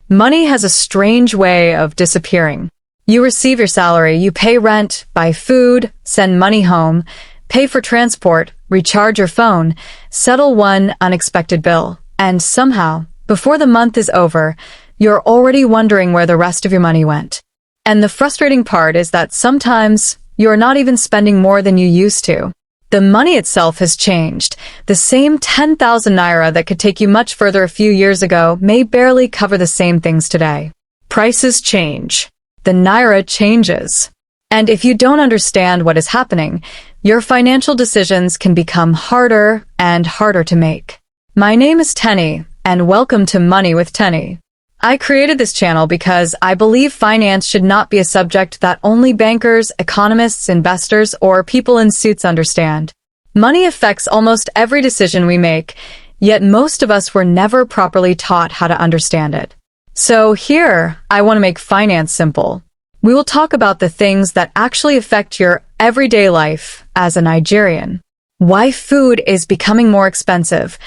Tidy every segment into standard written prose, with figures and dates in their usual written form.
Money has a strange way of disappearing. You receive your salary, you pay rent, buy food, send money home, pay for transport, recharge your phone, settle one unexpected bill, and somehow, before the month is over, you're already wondering where the rest of your money went. And the frustrating part is that sometimes you're not even spending more than you used to. The money itself has changed. The same 10,000 naira that could take you much further a few years ago may barely cover the same things today. Prices change. The naira changes. And if you don't understand what is happening, your financial decisions can become harder and harder to make. My name is Teni, and welcome to Money with Teni. I created this channel because I believe finance should not be a subject that only bankers, economists, investors, or people in suits understand. Money affects almost every decision we make, yet most of us were never properly taught how to understand it. So here, I want to make finance simple. We will talk about the things that actually affect your everyday life as a Nigerian. Why food is becoming more expensive.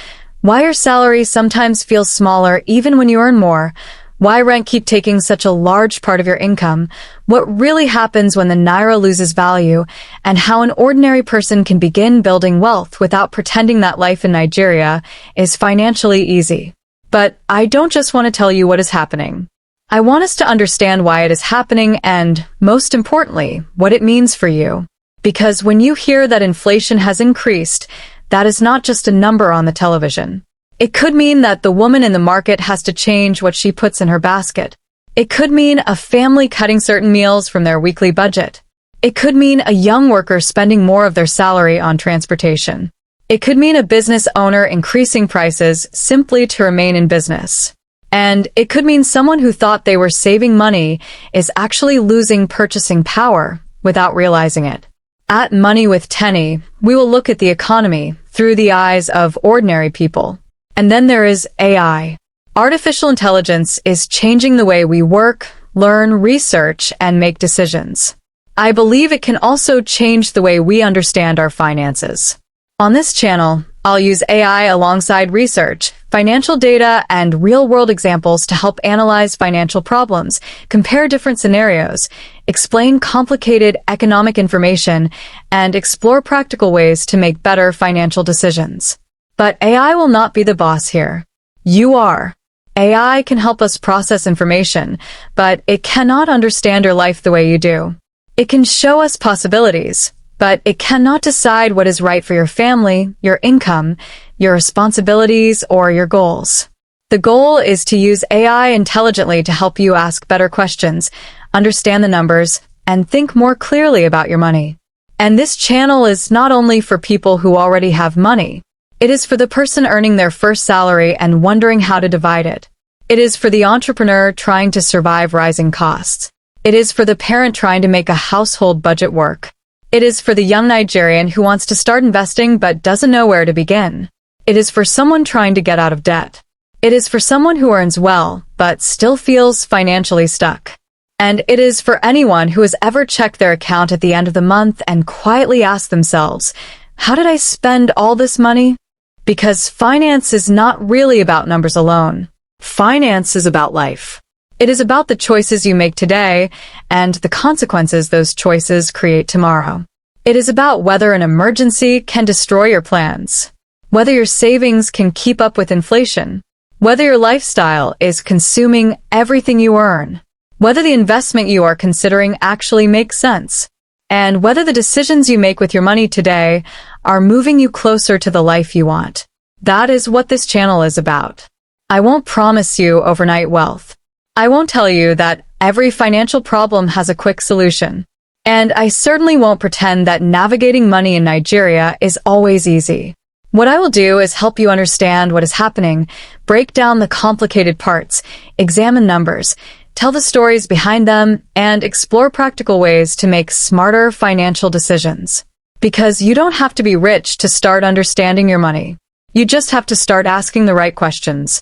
Why your salary sometimes feels smaller even when you earn more, why rent keeps taking such a large part of your income, what really happens when the naira loses value, and how an ordinary person can begin building wealth without pretending that life in Nigeria is financially easy. But I don't just want to tell you what is happening. I want us to understand why it is happening and, most importantly, what it means for you. Because when you hear that inflation has increased, that is not just a number on the television. It could mean that the woman in the market has to change what she puts in her basket. It could mean a family cutting certain meals from their weekly budget. It could mean a young worker spending more of their salary on transportation. It could mean a business owner increasing prices simply to remain in business. And it could mean someone who thought they were saving money is actually losing purchasing power without realizing it. At Money with Teni, we will look at the economy through the eyes of ordinary people. And then there is AI. Artificial intelligence is changing the way we work, learn, research, and make decisions. I believe it can also change the way we understand our finances. On this channel, I'll use AI alongside research, financial data, and real-world examples to help analyze financial problems, compare different scenarios, explain complicated economic information, and explore practical ways to make better financial decisions. But AI will not be the boss here. You are. AI can help us process information, but it cannot understand your life the way you do. It can show us possibilities, but it cannot decide what is right for your family, your income, your responsibilities, or your goals. The goal is to use AI intelligently to help you ask better questions, understand the numbers, and think more clearly about your money. And this channel is not only for people who already have money. It is for the person earning their first salary and wondering how to divide it. It is for the entrepreneur trying to survive rising costs. It is for the parent trying to make a household budget work. It is for the young Nigerian who wants to start investing but doesn't know where to begin. It is for someone trying to get out of debt. It is for someone who earns well but still feels financially stuck. And it is for anyone who has ever checked their account at the end of the month and quietly asked themselves, how did I spend all this money? Because finance is not really about numbers alone. Finance is about life. It is about the choices you make today and the consequences those choices create tomorrow. It is about whether an emergency can destroy your plans, whether your savings can keep up with inflation, whether your lifestyle is consuming everything you earn, whether the investment you are considering actually makes sense, and whether the decisions you make with your money today are moving you closer to the life you want. That is what this channel is about. I won't promise you overnight wealth. I won't tell you that every financial problem has a quick solution. And I certainly won't pretend that navigating money in Nigeria is always easy. What I will do is help you understand what is happening, break down the complicated parts, examine numbers, tell the stories behind them, and explore practical ways to make smarter financial decisions. Because you don't have to be rich to start understanding your money. You just have to start asking the right questions.